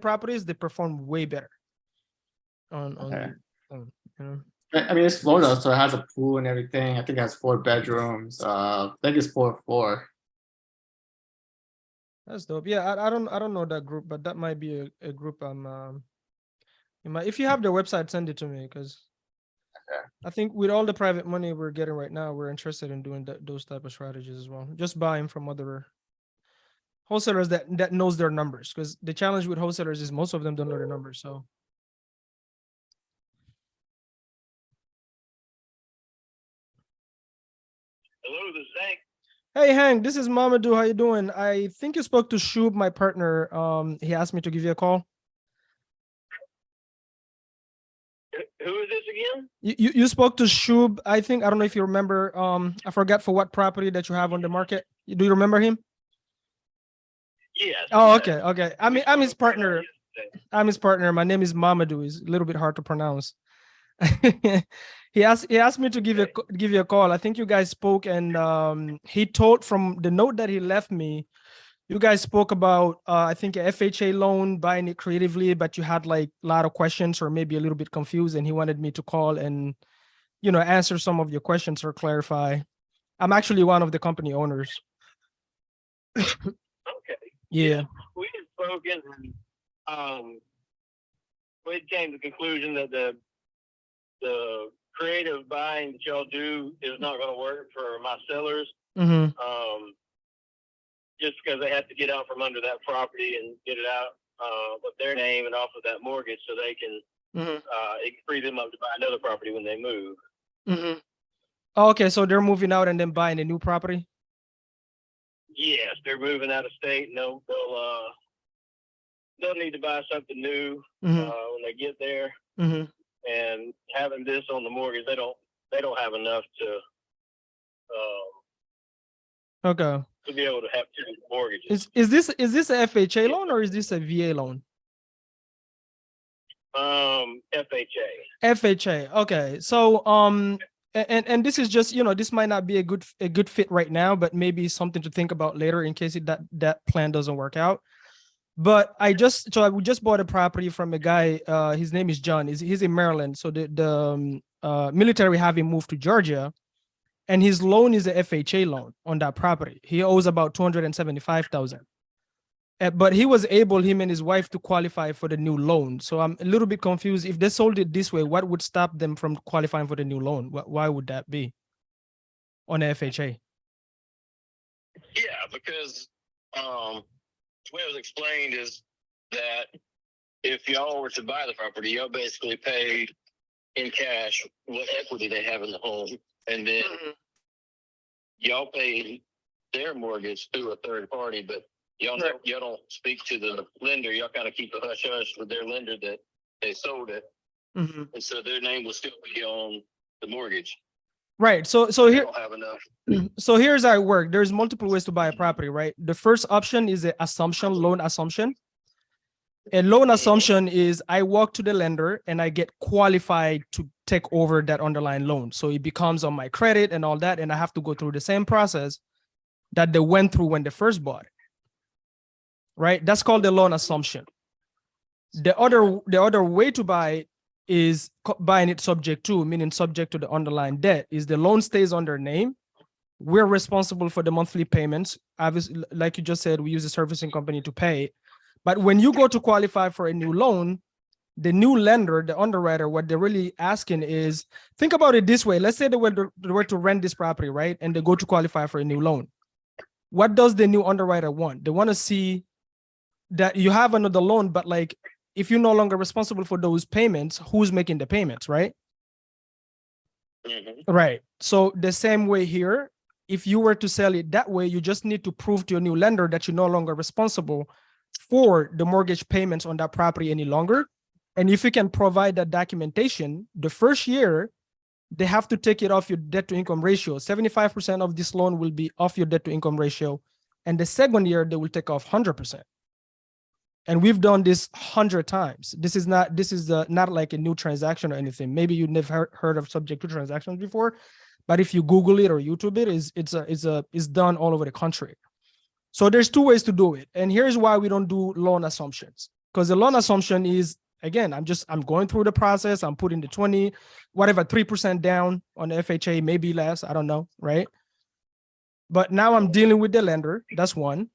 properties, they perform way better on Okay. you know. I mean, it's Florida, so it has a pool and everything. I think it has 4 bedrooms. I think it's 4-4. That's dope. Yeah, I don't know that group, but that might be a group if you have their website, send it to me, because I think with all the private money we're getting right now, we're interested in doing those type of strategies as well. Just buying from other wholesalers that knows their numbers, because the challenge with wholesalers is most of them don't know their numbers. So hello, this is Hank. hey Hank, this is Mamadou. How you doing? I think you spoke to Shub, my partner. He asked me to give you a call. Who is this again? You spoke to Shub. I think, I don't know if you remember. I forgot for what property that you have on the market. Do you remember him? Yes. Oh, yes. okay. I'm his partner. I'm his partner. My name is Mamadou. It's a little bit hard to pronounce. He asked me to give you a call. I think you guys spoke, and he told, from the note that he left me, you guys spoke about I think a FHA loan, buying it creatively, but you had like a lot of questions or maybe a little bit confused, and he wanted me to call and answer some of your questions or clarify. I'm actually one of the company owners. Okay. Yeah. We had spoken, and we came to the conclusion that the creative buying that y'all do is not going to work for my sellers. Mm-hmm. Just because they have to get out from under that property and get it out with their name and off of that mortgage, so they can it can free them up to buy another property when they move. Mm-hmm. Okay, so they're moving out and then buying a new property. Yes, they're moving out of state, and they'll need to buy something new when they get there. Mm-hmm. And having this on the mortgage, they don't have enough Okay. to be able to have 2 mortgages. Is this a FHA loan or is this a VA loan? FHA. FHA. Okay. So and this is just, this might not be a good fit right now, but maybe something to think about later in case that plan doesn't work out. But we just bought a property from a guy. His name is John. He's in Maryland. So the military have him moved to Georgia, and his loan is a FHA loan on that property. He owes about $275,000. But he was able, him and his wife, to qualify for the new loan. So I'm a little bit confused. If they sold it this way, what would stop them from qualifying for the new loan? Why would that be on FHA? Yeah, because the way it was explained is that if y'all were to buy the property, y'all basically pay in cash what equity they have in the home, and then y'all pay their mortgage through a third party, but y'all don't speak to the lender. Y'all kind of keep a hush hush with their lender that they sold it, and so their name will still be on the mortgage. Right. So here, don't have enough. So here's how it works. There's multiple ways to buy a property, right? The first option is an assumption, loan assumption. A loan assumption is I walk to the lender and I get qualified to take over that underlying loan. So it becomes on my credit and all that, and I have to go through the same process that they went through when they first bought it. Right? That's called the loan assumption. The other way to buy it is buying it subject to, meaning subject to the underlying debt. Is the loan stays on their name. We're responsible for the monthly payments. Obviously, like you just said, we use a servicing company to pay. But when you go to qualify for a new loan, the new lender, the underwriter, what they're really asking is, think about it this way. Let's say they were to rent this property, right? And they go to qualify for a new loan. What does the new underwriter want? They want to see that you have another loan, but like, if you're no longer responsible for those payments, who's making the payments, right? Right. So the same way here, if you were to sell it that way, you just need to prove to your new lender that you're no longer responsible for the mortgage payments on that property any longer. And if you can provide that documentation, the first year, they have to take it off your debt to income ratio. 75% of this loan will be off your debt to income ratio. And the second year, they will take off 100%. And we've done this 100 times. This is not like a new transaction or anything. Maybe you never heard of subject to transactions before, but if you Google it or YouTube it, it's done all over the country. So there's 2 ways to do it. And here's why we don't do loan assumptions. because the loan assumption is, again, I'm going through the process. I'm putting the 20, whatever, 3% down on the FHA, maybe less. I don't know, right? But now I'm dealing with the lender. That's one.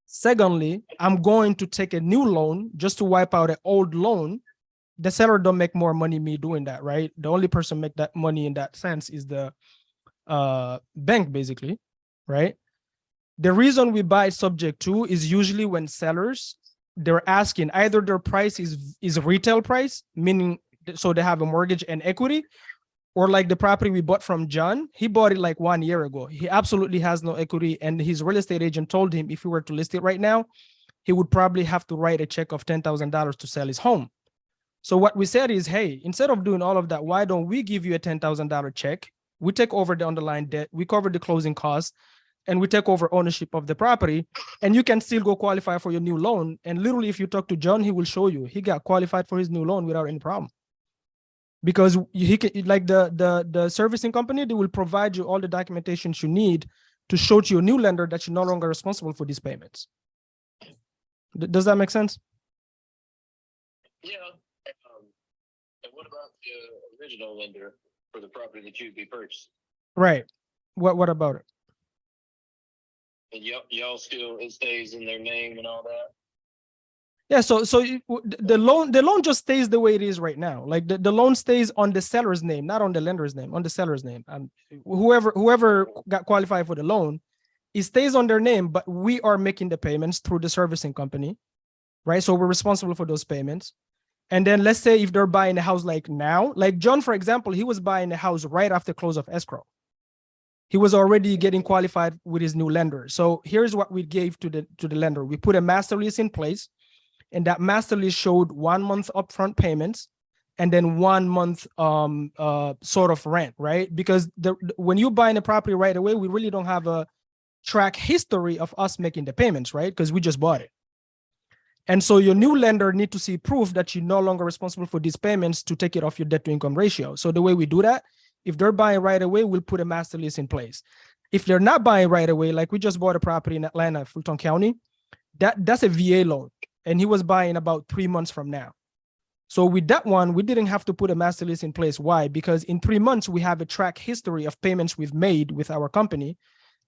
Secondly, I'm going to take a new loan just to wipe out an old loan. The seller don't make more money me doing that, right? The only person make that money in that sense is the bank, basically, right? The reason we buy subject to is usually when sellers, they're asking either their price is retail price, meaning so they have a mortgage and equity, or like the property we bought from John, he bought it like 1 year ago. He absolutely has no equity, and his real estate agent told him if he were to list it right now, he would probably have to write a check of $10,000 to sell his home. So what we said is, hey, instead of doing all of that, why don't we give you a $10,000 check? We take over the underlying debt, we cover the closing costs, and we take over ownership of the property, and you can still go qualify for your new loan. And literally, if you talk to John, he will show you he got qualified for his new loan without any problem. Because he can, like the servicing company, they will provide you all the documentation you need to show to your new lender that you're no longer responsible for these payments. Does that make sense? Yeah. And what about the original lender for the property that you'd be purchasing? Right. What about it? And y'all still, it stays in their name and all that? Yeah, so the loan just stays the way it is right now. Like the loan stays on the seller's name, not on the lender's name, on the seller's name. Whoever got qualified for the loan, it stays on their name, but we are making the payments through the servicing company, right? So we're responsible for those payments. And then let's say if they're buying a house like now, like John, for example, he was buying a house right after close of escrow. He was already getting qualified with his new lender. So here's what we gave to the lender. We put a master lease in place, and that master lease showed 1 month upfront payments and then 1 month sort of rent, right? Because when you buy in a property right away, we really don't have a track history of us making the payments, right? Because we just bought it. And so your new lender need to see proof that you're no longer responsible for these payments to take it off your debt to income ratio. So the way we do that, if they're buying right away, we'll put a master lease in place. If they're not buying right away, like we just bought a property in Atlanta, Fulton County, that's a VA loan. And he was buying about 3 months from now. So with that one, we didn't have to put a master lease in place. Why? Because in 3 months, we have a track history of payments we've made with our company.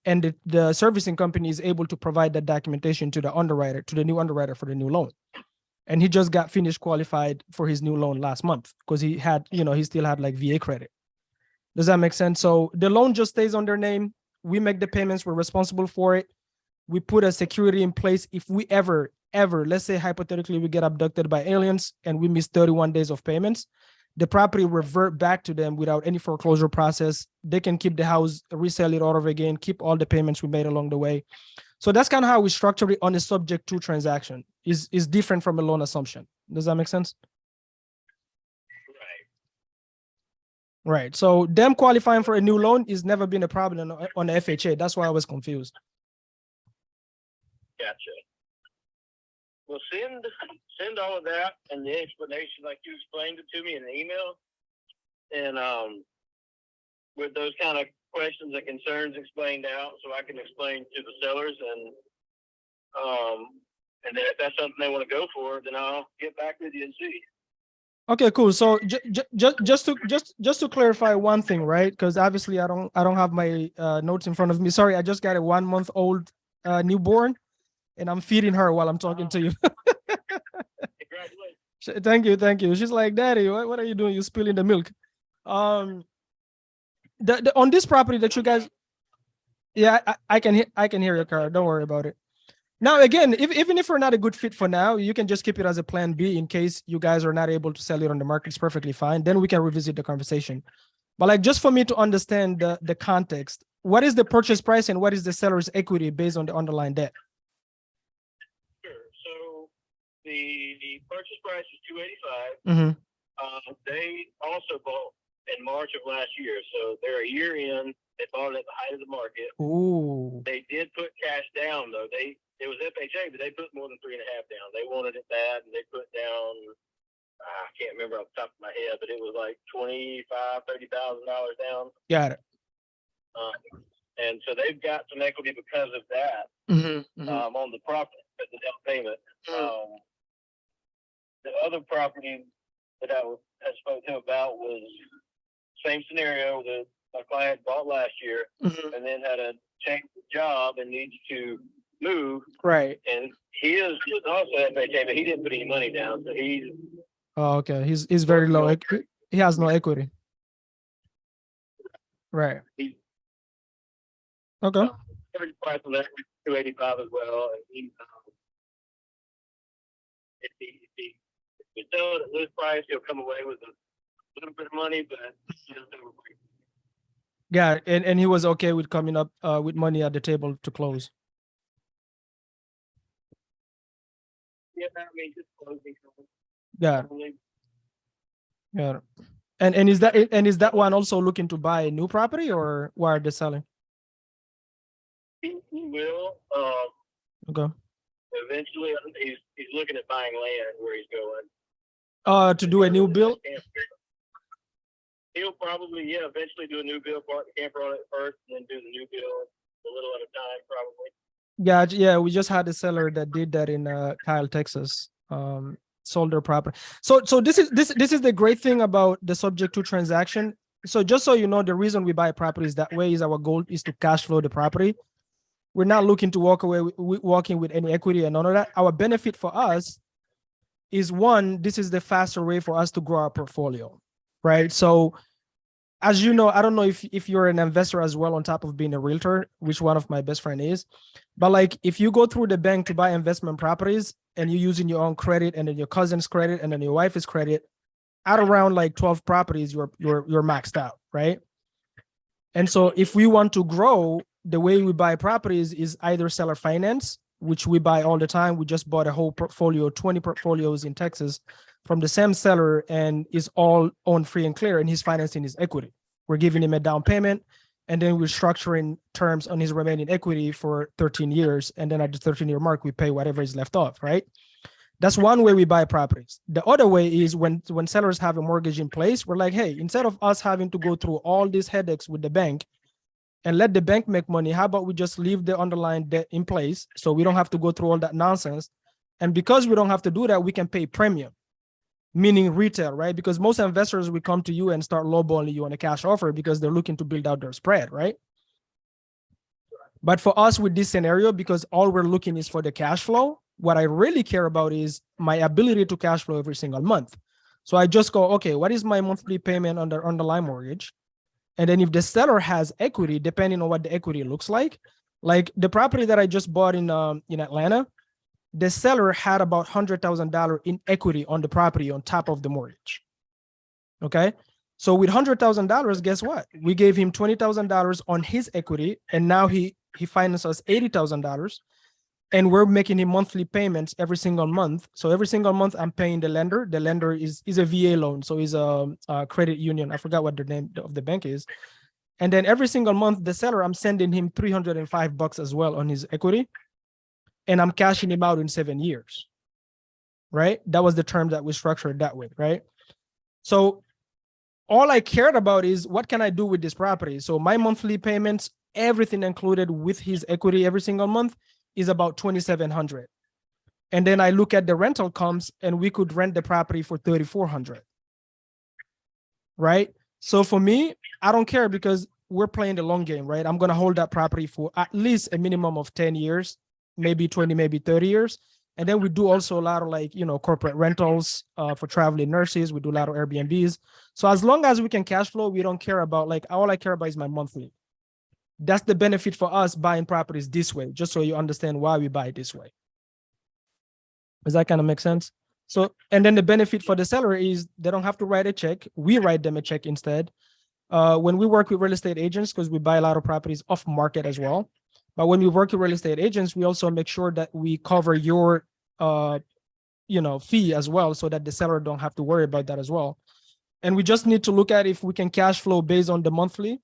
And the servicing company is able to provide that documentation to the underwriter, to the new underwriter for the new loan. And he just got finished qualified for his new loan last month because he had, he still had like VA credit. Does that make sense? So the loan just stays on their name. We make the payments. We're responsible for it. We put a security in place. If we ever, let's say hypothetically, we get abducted by aliens and we miss 31 days of payments, the property revert back to them without any foreclosure process. They can keep the house, resell it all over again, keep all the payments we made along the way. So that's kind of how we structure it on a subject to transaction. Is different from a loan assumption. Does that make sense? Right. So them qualifying for a new loan is never been a problem on the FHA. That's why I was confused. Gotcha. Well, send all of that and the explanation like you explained it to me in an email. And with those kind of questions and concerns explained out so I can explain to the sellers and then if that's something they want to go for, then I'll get back with you and see. Okay, cool. So just to clarify one thing, right? Because obviously I don't have my notes in front of me. Sorry, I just got a 1 month old newborn, and I'm feeding her while I'm talking to you. Congratulations. Thank you. She's like, Daddy, what are you doing? You're spilling the milk. On this property that you guys, yeah, I can hear your car. Don't worry about it. Now, again, even if we're not a good fit for now, you can just keep it as a plan B in case you guys are not able to sell it on the market. It's perfectly fine. Then we can revisit the conversation. But like, just for me to understand the context, what is the purchase price and what is the seller's equity based on the underlying debt? Sure. So the purchase price is $285. Mm-hmm. They also bought in March of last year, so they're a year in. They bought it at the height of the market. Ooh. They did put cash down though. It was FHA, but they put more than 3.5 down. They wanted it bad, and they put down. I can't remember off the top of my head, but it was like $25,000, $30,000 down. Got it. And so they've got some equity because of that Mm-hmm. on the property, the down payment. the other property that I spoke to him about was same scenario that my client bought last year, Mhm. and then had a change of job and needs to move. Right. And he is also FHA, but he didn't put any money down, so he's Oh, okay. He's very low. He has no equity. Right. He- Okay. average price on that was 285 as well. And he, if he sells at list price, he'll come away with a little bit of money, but he doesn't overpay. Yeah, and he was okay with coming up with money at the table to close. Yeah, I mean, just closing. Yeah, yeah. And is that one also looking to buy a new property, or why are they selling? He will. Okay. Eventually, he's looking at buying land where he's going. To do a new build. He'll probably, eventually do a new build camper on it first, and then do the new build a little at a time, probably. Yeah, we just had a seller that did that in Kyle, Texas. Sold their property. So this is the great thing about the subject to transaction. So just so you know, the reason we buy properties that way is our goal is to cash flow the property. We're not looking to walking with any equity and none of that. Our benefit for us is, one, this is the faster way for us to grow our portfolio, right? So as you know, I don't know if you're an investor as well on top of being a realtor, which one of my best friend is, but like if you go through the bank to buy investment properties and you're using your own credit and then your cousin's credit and then your wife's credit, at around like 12 properties, you're maxed out, right? And so if we want to grow, the way we buy properties is either seller finance, which we buy all the time. We just bought a whole portfolio, 20 portfolios in Texas from the same seller, and is all owned free and clear, and he's financing his equity. We're giving him a down payment, and then we're structuring terms on his remaining equity for 13 years. And then at the 13-year mark, we pay whatever is left off, right? That's one way we buy properties. The other way is when sellers have a mortgage in place, we're like, hey, instead of us having to go through all these headaches with the bank and let the bank make money, how about we just leave the underlying debt in place so we don't have to go through all that nonsense? And because we don't have to do that, we can pay premium, meaning retail, right? Because most investors will come to you and start lowballing you on a cash offer because they're looking to build out their spread, right? But for us with this scenario, because all we're looking is for the cash flow, what I really care about is my ability to cash flow every single month. So I just go, okay, what is my monthly payment on the underlying mortgage? And then if the seller has equity, depending on what the equity looks like the property that I just bought in Atlanta, the seller had about $100,000 in equity on the property on top of the mortgage. Okay. So with $100,000, guess what? We gave him $20,000 on his equity, and now he financed us $80,000, and we're making him monthly payments every single month. So every single month I'm paying the lender. The lender is a VA loan, so he's a credit union. I forgot what the name of the bank is. And then every single month, the seller, I'm sending him $305 as well on his equity, and I'm cashing him out in 7 years, right? That was the term that we structured that way, right? So all I cared about is what can I do with this property? So my monthly payments, everything included with his equity every single month, is about $2,700. And then I look at the rental comes, and we could rent the property for $3,400, right? So for me, I don't care because we're playing the long game, right? I'm going to hold that property for at least a minimum of 10 years, maybe 20, maybe 30 years. And then we do also a lot of corporate rentals for traveling nurses. We do a lot of Airbnbs. So as long as we can cash flow, we don't care about all I care about is my monthly. That's the benefit for us buying properties this way, just so you understand why we buy it this way. Does that kind of make sense? So, and then the benefit for the seller is they don't have to write a check. We write them a check instead. When we work with real estate agents, because we buy a lot of properties off market as well. But when we work with real estate agents, we also make sure that we cover your, fee as well, so that the seller don't have to worry about that as well. And we just need to look at if we can cash flow based on the monthly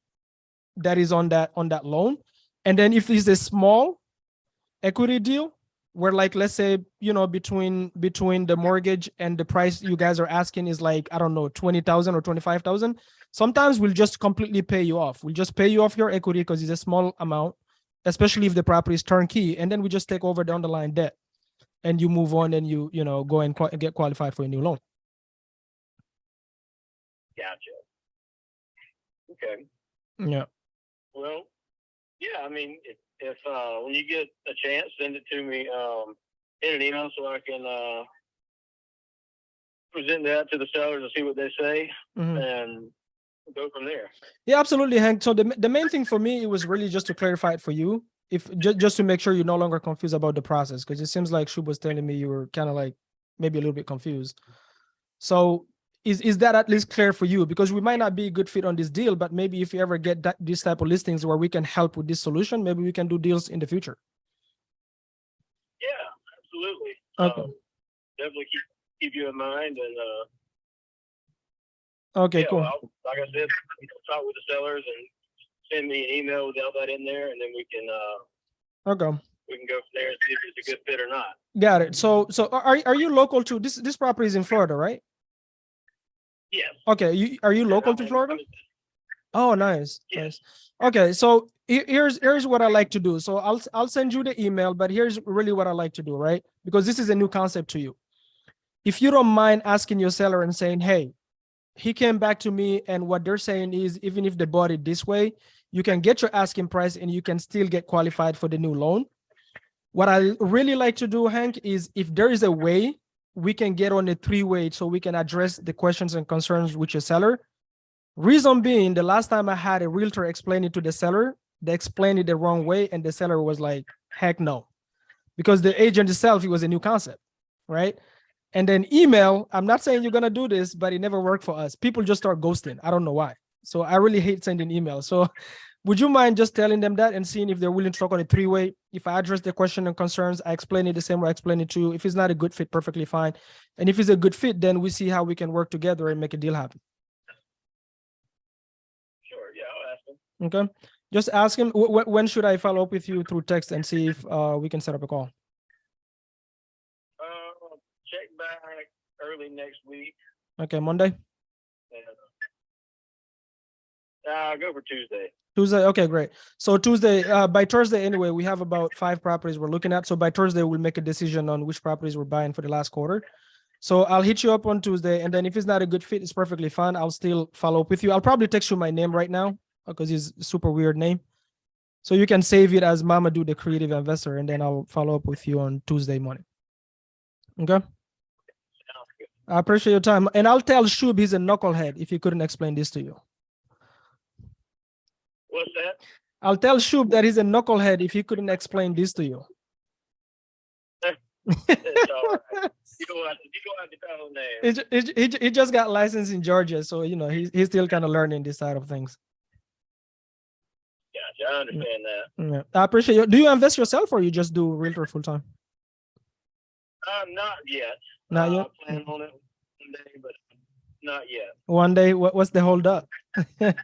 that is on that loan. And then if it's a small equity deal, where let's say, between the mortgage and the price you guys are asking is I don't know, 20,000 or 25,000. Sometimes we'll just completely pay you off. We'll just pay you off your equity because it's a small amount, especially if the property is turnkey. And then we just take over the underlying debt. and you move on and you know go and get qualified for a new loan. Gotcha. Okay. Yeah. Well, yeah. I mean, if when you get a chance, send it to me in an email so I can present that to the sellers and see what they say, and go from there. Yeah, absolutely, Hank. So the main thing for me, it was really just to clarify it for you, if just to make sure you're no longer confused about the process, because it seems like Shub was telling me you were kind of like maybe a little bit confused. So is that at least clear for you? Because we might not be a good fit on this deal, but maybe if you ever get this type of listings where we can help with this solution, maybe we can do deals in the future. Yeah, absolutely. Okay. Definitely keep you in mind, and okay, yeah, cool. well, like I said, talk with the sellers and send me an email with all that in there, and then we can Okay. we can go from there and see if it's a good fit or not. Got it. So are you local to this property is in Florida, right? Yes. Okay. Are you local to Florida? Oh, nice. Yes. Nice. Okay, so here's what I like to do. So I'll send you the email, but here's really what I like to do, right? Because this is a new concept to you. If you don't mind asking your seller and saying, hey, he came back to me and what they're saying is even if they bought it this way, you can get your asking price and you can still get qualified for the new loan. What I really like to do, Hank, is if there is a way we can get on a three-way so we can address the questions and concerns with your seller. Reason being, the last time I had a realtor explain it to the seller, they explained it the wrong way and the seller was like, heck no. Because the agent itself, it was a new concept, right? And then email, I'm not saying you're going to do this, but it never worked for us. People just start ghosting. I don't know why. So I really hate sending emails. So would you mind just telling them that and seeing if they're willing to talk on a three-way? If I address the question and concerns, I explain it the same way I explain it to you. If it's not a good fit, perfectly fine. And if it's a good fit, then we see how we can work together and make a deal happen. Sure. Yeah, I'll ask them. Okay. Just ask him, when should I follow up with you through text and see if we can set up a call? Check back early next week. Okay, Monday? Go for Tuesday. Tuesday, okay, great. So Tuesday, by Thursday anyway, we have about 5 properties we're looking at. So by Thursday, we'll make a decision on which properties we're buying for the last quarter. So I'll hit you up on Tuesday, and then if it's not a good fit, it's perfectly fine. I'll still follow up with you. I'll probably text you my name right now because it's a super weird name. So you can save it as Mamadou, the creative investor, and then I'll follow up with you on Tuesday morning. Okay? I appreciate your time. And I'll tell Shub he's a knucklehead if he couldn't explain this to you. What's that? I'll tell Shub that he's a knucklehead if he couldn't explain this to you. It's all right. You don't have to tell him that. He just got licensed in Georgia, so you know he's still kind of learning this side of things. Gotcha. I understand that. Yeah. I appreciate you. Do you invest yourself or you just do realtor full time? Not yet. Not yet. I plan on it one day, but not yet. One day, what's the hold up? I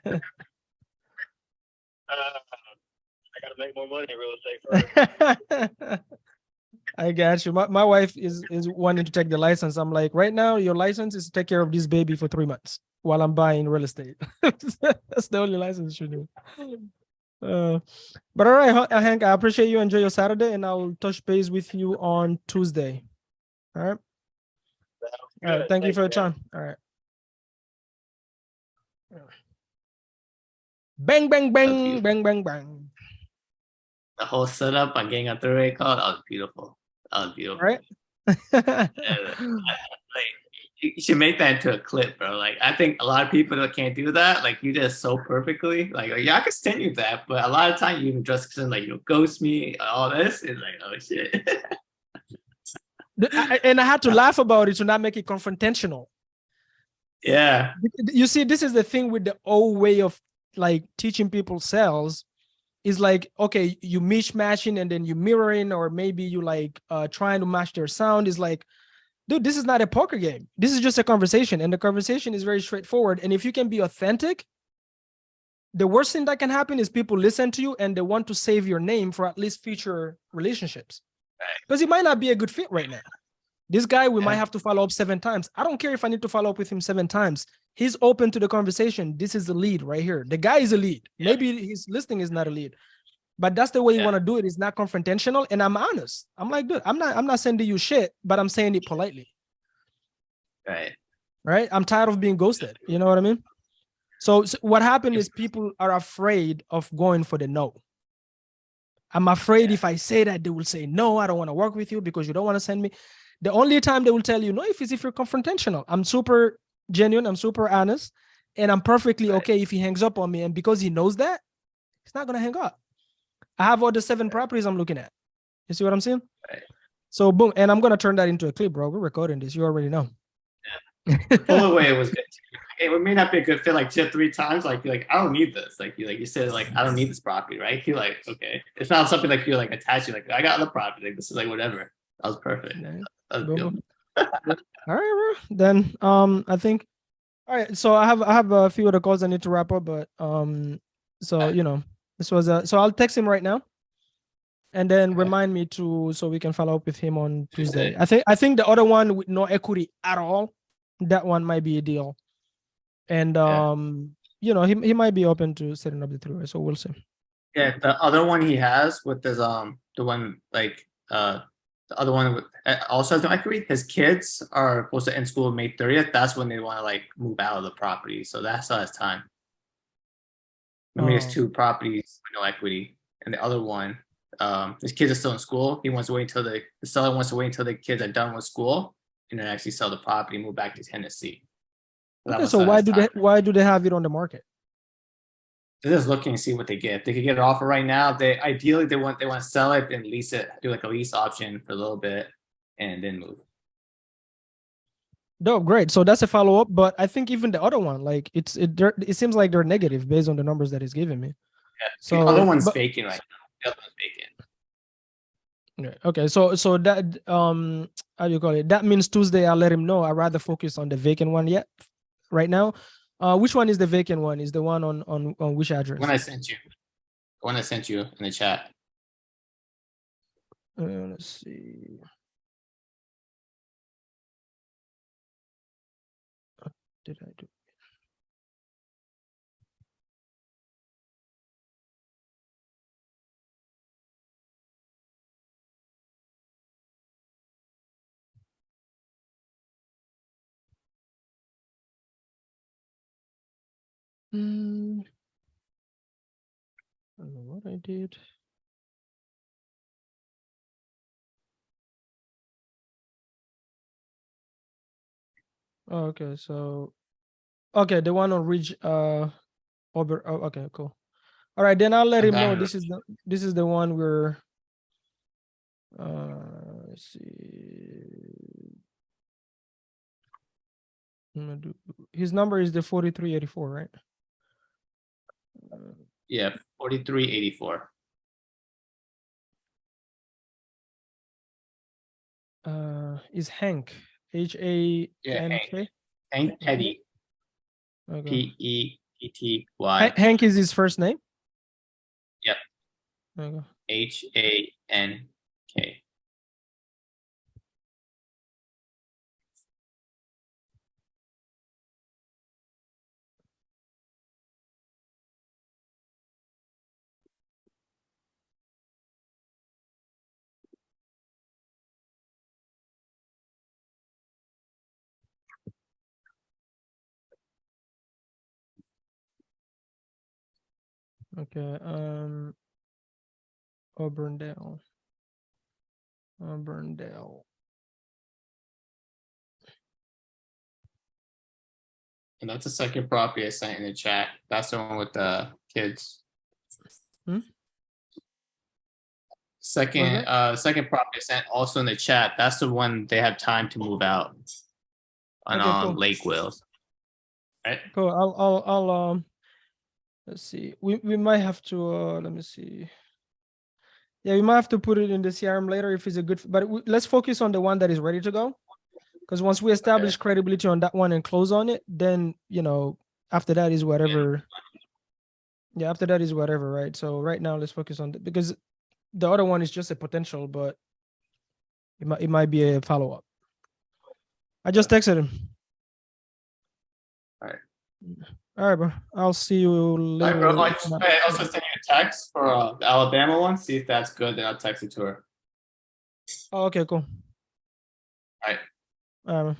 got to make more money in real estate first. I got you. My wife is wanting to take the license. I'm like, right now, your license is to take care of this baby for 3 months while I'm buying real estate. That's the only license you do. But all right, Hank, I appreciate you. Enjoy your Saturday, and I'll touch base with you on Tuesday. All right. All right. Thank you for your time. All right. Bang, bang, bang, bang, bang, bang. The whole setup on getting a three-way call, that was beautiful. That was beautiful. Right? You should make that into a clip, bro. Like, I think a lot of people that can't do that, like, you did it so perfectly. Like, yeah, I can send you that, but a lot of times you even just like, you know, ghost me, all this. It's like, oh shit. And I had to laugh about it to not make it confrontational. Yeah. You see, this is the thing with the old way of like teaching people sales. Is like, okay, you mishmashing and then you mirroring, or maybe you like trying to match their sound. Is like, dude, this is not a poker game. This is just a conversation, and the conversation is very straightforward. And if you can be authentic, the worst thing that can happen is people listen to you and they want to save your name for at least future relationships. Because it might not be a good fit right now. This guy, we might have to follow up 7 times. I don't care if I need to follow up with him 7 times. He's open to the conversation. This is the lead right here. The guy is a lead. Maybe his listing is not a lead. But that's the way you Yeah. want to do it. It's not confrontational, and I'm honest. I'm like, dude, I'm not sending you shit, but I'm saying it politely. Right. Right? I'm tired of being ghosted. You know what I mean? So what happened is people are afraid of going for the no. I'm afraid if I say that, they will say, no, I don't want to work with you because you don't want to send me. The only time they will tell you no is if you're confrontational. I'm super genuine. I'm super honest. And I'm perfectly okay if he hangs up on me. And because he knows that, he's not going to hang up. I have all the 7 properties I'm looking at. You see what I'm saying? Right. So boom. And I'm going to turn that into a clip, bro. We're recording this. You already know. The full away was good too. It may not be a good fit like 2 or 3 times. Like you're like, I don't need this. Like you said, like I don't need this property, right? You're like, okay. It's not something like you're like attached to, like I got other property. Like, this is like whatever. That was perfect. Nice. That was Boom, good. boom. All right, bro. Then I think all right. So I have a few other calls I need to wrap up, but so you know, this was so I'll text him right now. And then Okay. remind me to so we can follow up with him on Tuesday. I think the other one with no equity at all, that one might be a deal. And you know, he might be open to setting up the 3-way, so we'll see. Yeah, the other one he has with his the one like the other one with also has no equity. His kids are supposed to end school May 30th. That's when they want to like move out of the property. So that's still has time. Remember, he has 2 properties with no equity, and the other one, his kids are still in school. He wants to wait until the seller wants to wait until the kids are done with school, and then actually sell the property, and move back to Tennessee. So that Okay, one so still has time. why do they have it on the market? They're just looking to see what they get. If they could get an offer right now, they ideally they want to sell it and lease it, do like a lease option for a little bit, and then move. Dope, great. So that's a follow up, but I think even the other one, like it seems like they're negative based on the numbers that he's giving me. Yeah, So the other one's vacant right now. The other one's vacant. Okay, so that how do you call it? That means Tuesday I'll let him know. I'd rather focus on the vacant one yet right now. Which one is the vacant one? Is the one on which address? The one I sent you. The one I sent you in the chat. Let's see. What did I do? I don't know what I did. Oh, okay, so okay, the one on Ridge over. Oh, okay, cool. All right, then I'll let him know this is the one where let's see. I'm gonna do his number is the 4384, right? Yeah, 4384. Is Hank Hank? Hank Petty. Okay. Petty. Hank is his first name? Yep. Okay. HANK. Okay. Auburndale. And that's the second property I sent in the chat. That's the one with the kids. Second property I sent also in the chat. That's the one they have time to move out on Okay, cool. Lake Wills. Right? Cool. I'll let's see. We might have to let me see. Yeah, we might have to put it in the CRM later if it's a good, but let's focus on the one that is ready to go. Because once we establish credibility on that one and close on it, then you know after that is whatever. Yeah, after that is whatever, right? So right now let's focus on because the other one is just a potential, but it might be a follow up. I just texted him. All right. All right, bro. I'll see you later. All right, bro. I also sent you a text for the Alabama one. See if that's good. Then I'll text it to her. Oh, okay, cool. All right. All right.